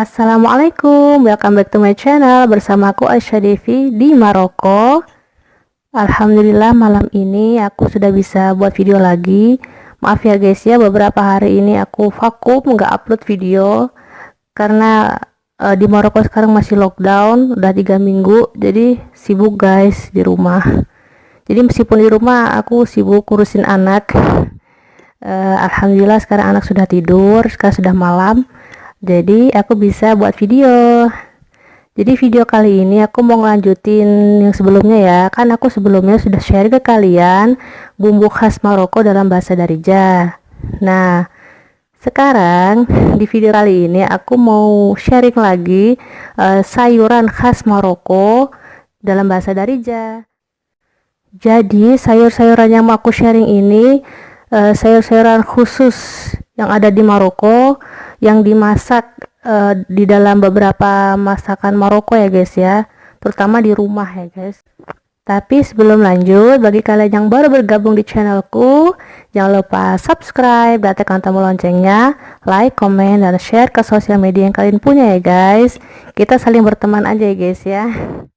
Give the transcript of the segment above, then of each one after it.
Assalamualaikum, welcome back to my channel. Bersama aku Aisyah Devi di Maroko. Alhamdulillah malam ini aku sudah bisa buat video lagi. Maaf ya guys ya, beberapa hari ini aku vakum nggak upload video karena di Maroko sekarang masih lockdown udah 3 minggu, jadi sibuk guys di rumah. Jadi meskipun di rumah aku sibuk ngurusin anak. Alhamdulillah sekarang anak sudah tidur, sekarang sudah malam, jadi aku bisa buat video. Jadi video kali ini aku mau ngelanjutin yang sebelumnya ya, kan aku sebelumnya sudah share ke kalian bumbu khas Maroko dalam bahasa Darija. Nah sekarang di video kali ini aku mau sharing lagi sayuran khas Maroko dalam bahasa Darija. Jadi sayur-sayuran yang mau aku sharing ini sayur-sayuran khusus yang ada di Maroko yang dimasak di dalam beberapa masakan Maroko ya guys ya, terutama di rumah ya guys. Tapi sebelum lanjut, bagi kalian yang baru bergabung di channelku, jangan lupa subscribe dan tekan tombol loncengnya, like, komen, dan share ke sosial media yang kalian punya ya guys. Kita saling berteman aja ya guys ya.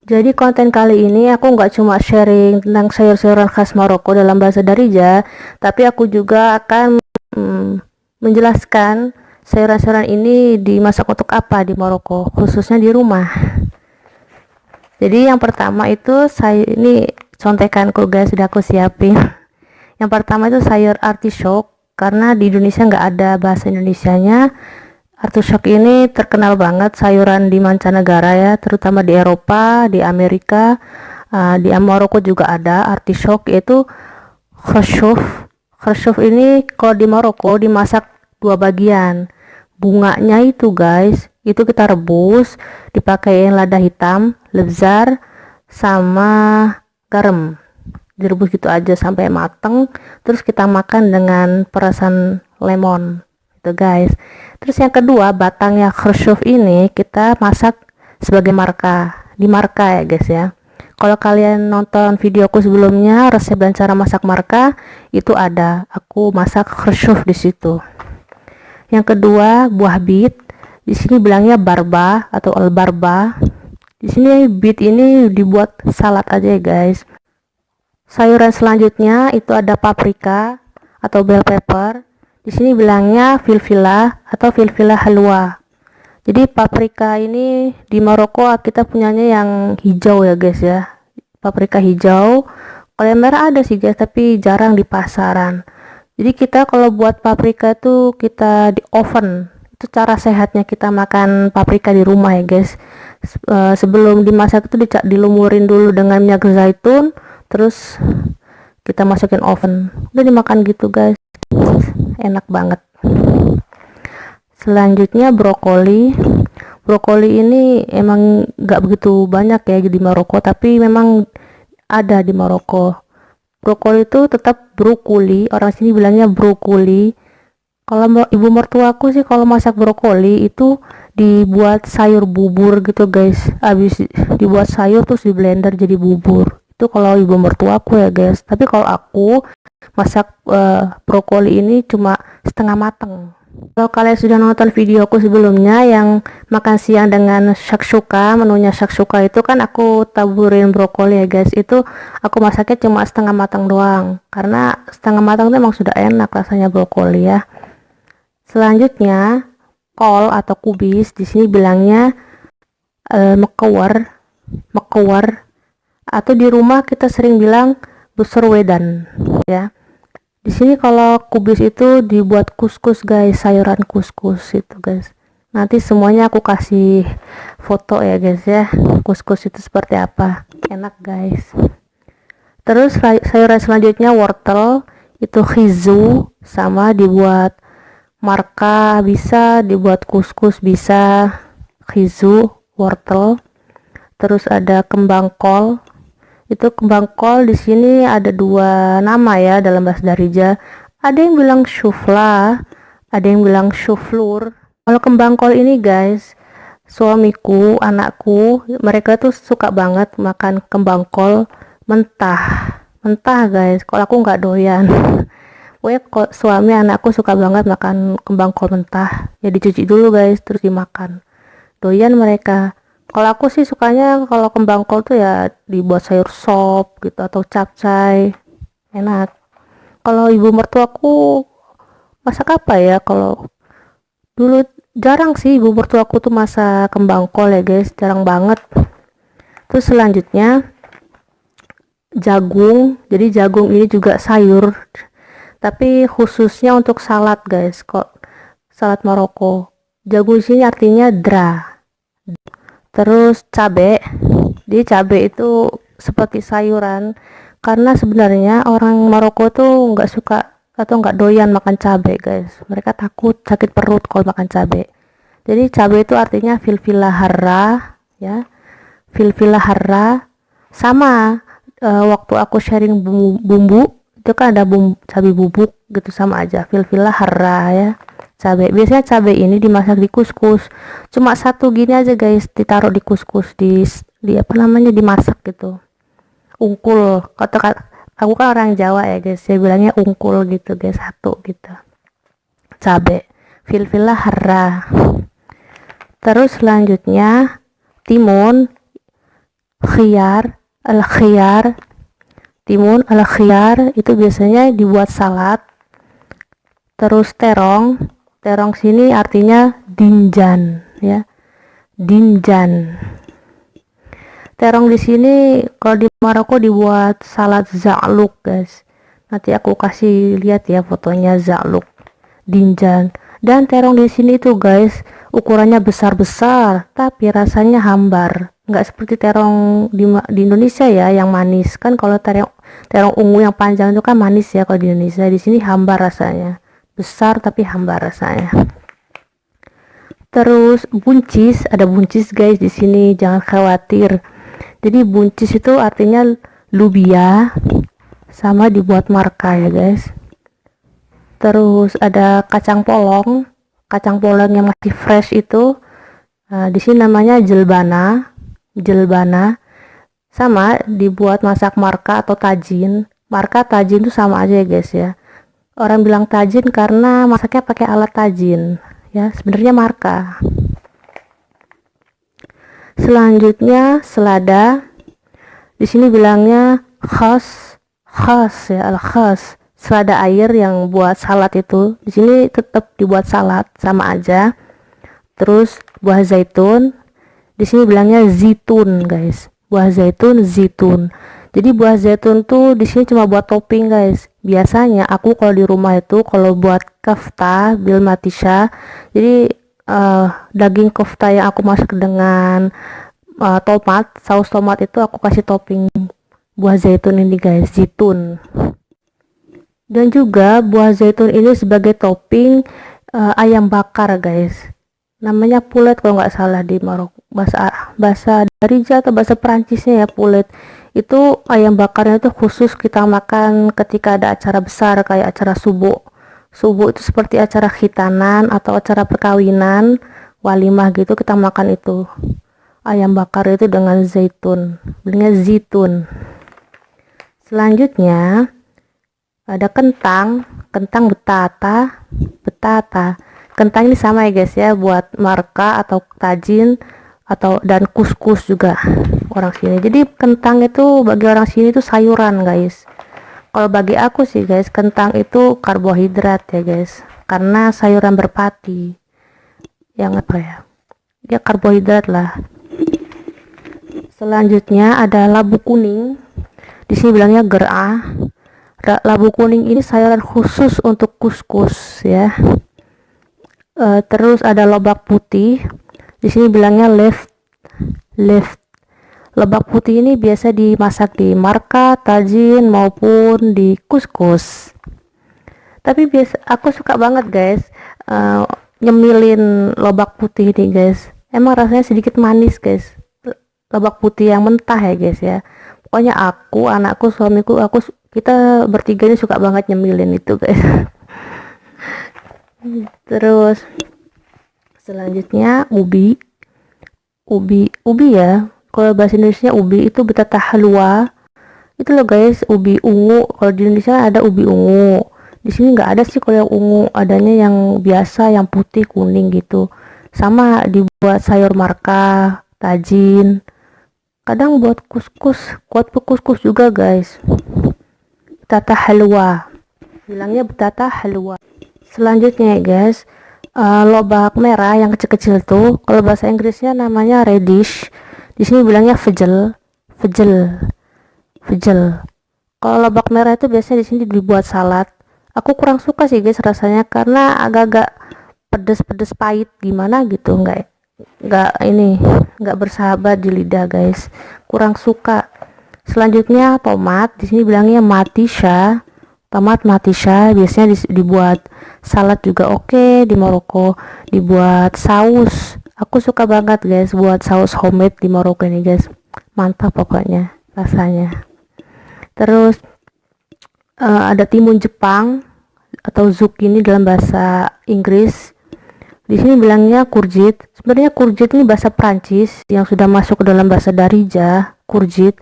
Jadi konten kali ini aku nggak cuma sharing tentang sayur-sayuran khas Maroko dalam bahasa Darija, tapi aku juga akan menjelaskan sayuran-sayuran ini dimasak untuk apa di Maroko, khususnya di rumah. Jadi yang pertama itu ini contekanku guys, sudah aku siapin. Yang pertama itu sayur artichoke, karena di Indonesia nggak ada bahasa Indonesianya. Artichoke ini terkenal banget sayuran di mancanegara ya, terutama di Eropa, di Amerika, di Maroko juga ada artichoke, yaitu khashuf. Khashuf ini kalau di Maroko dimasak dua bagian. Bunganya itu guys, itu kita rebus, dipakein lada hitam, lebzar, sama garam, direbus gitu aja sampai mateng, terus kita makan dengan perasan lemon itu guys. Terus yang kedua, batangnya khashuf ini kita masak sebagai di marka ya guys ya. Kalau kalian nonton videoku sebelumnya, resep dan cara masak marka itu ada, aku masak khashuf di situ. Yang kedua, buah bit, di sini bilangnya barba atau albarba. Di sini bit ini dibuat salad aja ya guys. Sayuran selanjutnya itu ada paprika atau bell pepper. Di sini bilangnya filfila atau filfila halwa. Jadi paprika ini di Maroko kita punyanya yang hijau ya guys ya. Paprika hijau. Kalau yang merah ada sih guys, tapi jarang di pasaran. Jadi kita kalau buat paprika itu kita di oven. Itu cara sehatnya kita makan paprika di rumah ya guys. Sebelum dimasak itu dilumurin dulu dengan minyak zaitun, terus kita masukin oven, udah dimakan gitu guys, enak banget. Selanjutnya brokoli ini emang nggak begitu banyak ya di Maroko, tapi memang ada di Maroko. Brokoli itu tetap brokoli, orang sini bilangnya brokoli. Kalau ibu mertuaku sih kalau masak brokoli itu dibuat sayur bubur gitu guys, habis dibuat sayur terus di blender jadi bubur. Itu kalau ibu mertuaku ya guys. Tapi kalau aku masak brokoli ini cuma setengah mateng. Kalau kalian sudah nonton videoku sebelumnya yang makan siang dengan shakshuka, menunya shakshuka itu kan aku taburin brokoli ya guys. Itu aku masaknya cuma setengah matang doang, karena setengah matang itu emang sudah enak rasanya brokoli ya. Selanjutnya kol atau kubis, di sini bilangnya mekewar, atau di rumah kita sering bilang busur wedan ya. Di sini kalau kubis itu dibuat kuskus guys, sayuran kuskus itu guys. Nanti semuanya aku kasih foto ya guys ya, kuskus itu seperti apa, enak guys. Terus sayuran selanjutnya wortel, itu khizu, sama dibuat marka bisa, dibuat kuskus bisa, khizu, wortel. Terus ada kembang kol. Itu kembang kol di sini ada dua nama ya dalam bahasa Darija. Ada yang bilang shufla, ada yang bilang shuflur. Kalau kembang kol ini guys, suamiku, anakku, mereka tuh suka banget makan kembang kol mentah guys. Kalau aku nggak doyan. Pokoknya suami anakku suka banget makan kembang kol mentah. Ya dicuci dulu guys, terus dimakan. doyan mereka. Kalau aku sih sukanya kalau kembang kol tuh ya dibuat sayur sop gitu atau capcay, enak. Kalau ibu mertuaku masak apa ya, kalau dulu jarang sih ibu mertuaku tuh masak kembang kol ya guys, jarang banget. Terus selanjutnya jagung. Jadi jagung ini juga sayur, tapi khususnya untuk salad guys, kok salad Maroko. Jagung di sini artinya dra. Terus cabe. Jadi cabe itu seperti sayuran, karena sebenarnya orang Maroko tuh nggak suka atau nggak doyan makan cabe guys. Mereka takut sakit perut kalau makan cabe. Jadi cabe itu artinya filfila harra ya. Filfila harra sama waktu aku sharing bumbu itu kan ada cabai bubuk gitu, sama aja filfila harra ya, cabai. Biasanya cabai ini dimasak di kuskus, cuma satu gini aja guys, ditaruh di kuskus, di apa namanya, dimasak gitu, ungkul. Kata aku kan orang Jawa ya guys, saya bilangnya ungkul gitu guys, satu gitu cabai filfila harra. Terus selanjutnya timun, khiyar, al-khiyar. Timun al-khiyar itu biasanya dibuat salad. Terus terong. Terong sini artinya dinjan ya. Dinjan. Terong di sini kalau di Maroko dibuat salad za'luk guys. Nanti aku kasih lihat ya fotonya za'luk. Dinjan. Dan terong di sini tuh guys ukurannya besar-besar tapi rasanya hambar, nggak seperti terong di Indonesia ya yang manis. Kan kalau terong ungu yang panjang itu kan manis ya kalau di Indonesia. Di sini hambar rasanya, besar tapi hambar rasanya. Terus buncis, ada buncis guys di sini, jangan khawatir. Jadi buncis itu artinya lubia, sama dibuat marka ya guys. Terus ada kacang polong yang masih fresh itu, di sini namanya jelbana, sama dibuat masak marka atau tajin. Marka tajin itu sama aja ya guys ya. Orang bilang tajin karena masaknya pakai alat tajin ya, sebenarnya marka. Selanjutnya selada, di sini bilangnya khas ya, al khas, selada air yang buat salad itu di sini tetap dibuat salad, sama aja. Terus buah zaitun, di sini bilangnya zitun guys, buah zaitun zitun. Jadi buah zaitun tuh di sini cuma buat topping guys. Biasanya aku kalau di rumah itu kalau buat kafta bil matisha, jadi daging kofta yang aku masak dengan tomat, saus tomat itu aku kasih topping buah zaitun ini guys, zitun. Dan juga buah zaitun ini sebagai topping ayam bakar guys, namanya poulet kalau nggak salah di Maroko, bahasa Darija atau bahasa Perancisnya ya, poulet. Itu ayam bakarnya itu khusus kita makan ketika ada acara besar kayak acara subuh itu seperti acara khitanan atau acara perkawinan, walimah gitu, kita makan itu ayam bakar itu dengan zaitun, bilangnya zitun. Selanjutnya ada kentang betata. Kentang ini sama ya guys ya, buat marka atau tajin dan kuskus juga orang sini. Jadi kentang itu bagi orang sini itu sayuran guys. Kalau bagi aku sih guys, kentang itu karbohidrat ya guys, karena sayuran berpati yang apa ya, dia karbohidrat lah. Selanjutnya ada labu kuning, di sini bilangnya gerah. Labu kuning ini sayuran khusus untuk kuskus ya. Terus ada lobak putih, di sini bilangnya left. Lobak putih ini biasa dimasak di marka, tajin maupun di kuskus. Tapi aku suka banget guys nyemilin lobak putih ini guys. Emang rasanya sedikit manis guys, lobak putih yang mentah ya guys ya. Pokoknya aku, anakku, suamiku, kita bertiga ini suka banget nyemilin itu guys. Terus selanjutnya ubi ya, kalau bahasa Indonesia ubi itu betata halwa itu loh guys, ubi ungu. Kalau di Indonesia ada ubi ungu, di sini nggak ada sih kalau yang ungu, adanya yang biasa yang putih kuning gitu. sama dibuat sayur marka, tajin, kadang buat kuskus juga guys. Batata halwa, bilangnya batata halwa. Selanjutnya ya guys, lobak merah yang kecil-kecil tuh, kalau bahasa Inggrisnya namanya radish, di sini bilangnya vejel. Kalau lobak merah itu biasanya di sini dibuat salad. Aku kurang suka sih guys rasanya, karena agak-agak pedes pahit gimana gitu, nggak bersahabat di lidah guys, kurang suka. Selanjutnya tomat, di sini bilangnya matisha, tomat matisha, biasanya dibuat salad juga oke. Di Maroko dibuat saus, aku suka banget guys buat saus homemade di Maroko ini guys, mantap pokoknya rasanya. Terus ada timun Jepang atau zucchini dalam bahasa Inggris, di sini bilangnya courgette. Sebenarnya courgette ini bahasa Prancis yang sudah masuk ke dalam bahasa Darija, courgette,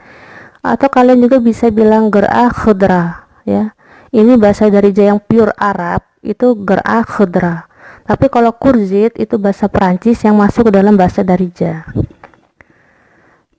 atau kalian juga bisa bilang gerah khudra ya. Ini bahasa Darija yang pure Arab, itu gerah khudra. Tapi kalau courgette itu bahasa Prancis yang masuk ke dalam bahasa Darija.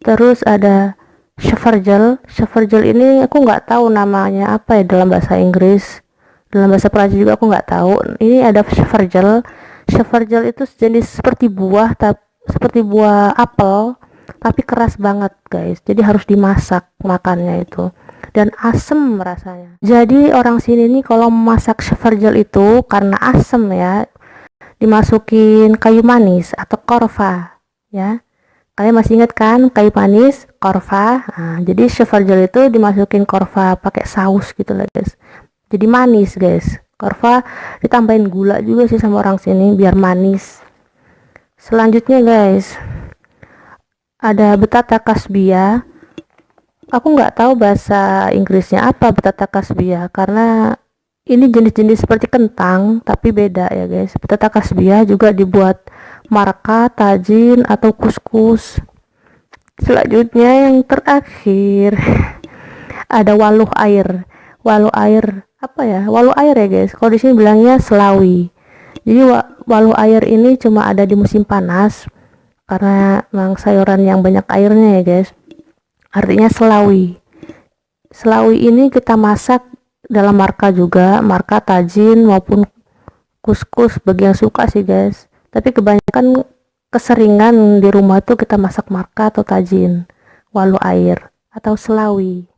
Terus ada shefarjel. Shefarjel ini aku nggak tahu namanya apa ya dalam bahasa Inggris. Dalam bahasa Prancis juga aku nggak tahu. Ini ada shefarjel. Shefarjel itu jenis seperti buah, seperti buah apel, tapi keras banget guys, jadi harus dimasak makannya itu, dan asem rasanya. Jadi orang sini nih kalau memasak shefarjel itu karena asem ya, dimasukin kayu manis atau korfa ya. Kalian masih ingat kan kayu manis, korfa? Nah, jadi shefarjel itu dimasukin korfa pakai saus gitu lah guys, jadi manis guys. Korfa ditambahin gula juga sih sama orang sini biar manis. Selanjutnya guys, ada batata kasbia. Aku nggak tahu bahasa Inggrisnya apa batata kasbia, karena ini jenis-jenis seperti kentang tapi beda ya guys. Batata kasbia juga dibuat marka, tajin, atau kuskus. Selanjutnya yang terakhir ada waluh air apa ya, waluh air ya guys, kalau di sini bilangnya selawi. Jadi waluh air ini cuma ada di musim panas karena memang sayuran yang banyak airnya ya guys, artinya selawi. Selawi ini kita masak dalam marka juga, marka, tajin, maupun kuskus bagi yang suka sih guys, tapi kebanyakan keseringan di rumah tuh kita masak marka atau tajin, waluh air atau selawi.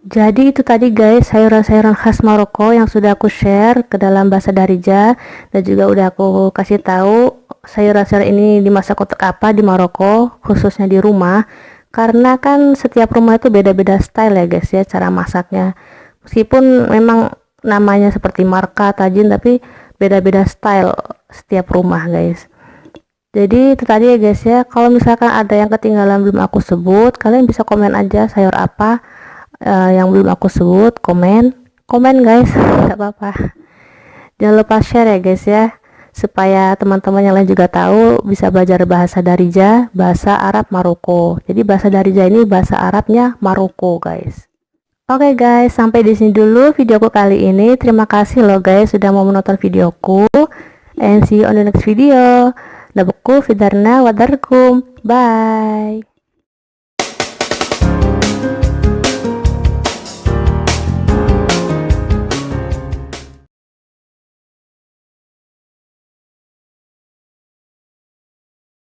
Jadi itu tadi guys sayuran-sayuran khas Maroko yang sudah aku share ke dalam bahasa Darija, dan juga udah aku kasih tahu sayuran-sayuran ini dimasak kotak apa di Maroko, khususnya di rumah, karena kan setiap rumah itu beda-beda style ya guys ya cara masaknya. Meskipun memang namanya seperti marka, tajin, tapi beda-beda style setiap rumah guys. Jadi itu tadi ya guys ya, kalau misalkan ada yang ketinggalan belum aku sebut, kalian bisa komen aja sayur apa yang belum aku sebut, komen guys, nggak apa-apa. Jangan lupa share ya guys ya, supaya teman-teman yang lain juga tahu, bisa belajar bahasa Darija, bahasa Arab Maroko. Jadi bahasa Darija ini bahasa Arabnya Maroko guys. Oke guys, sampai di sini dulu videoku kali ini. Terima kasih loh guys sudah mau menonton videoku, and see you on the next video. Nabuku fidarna wadarkum, bye.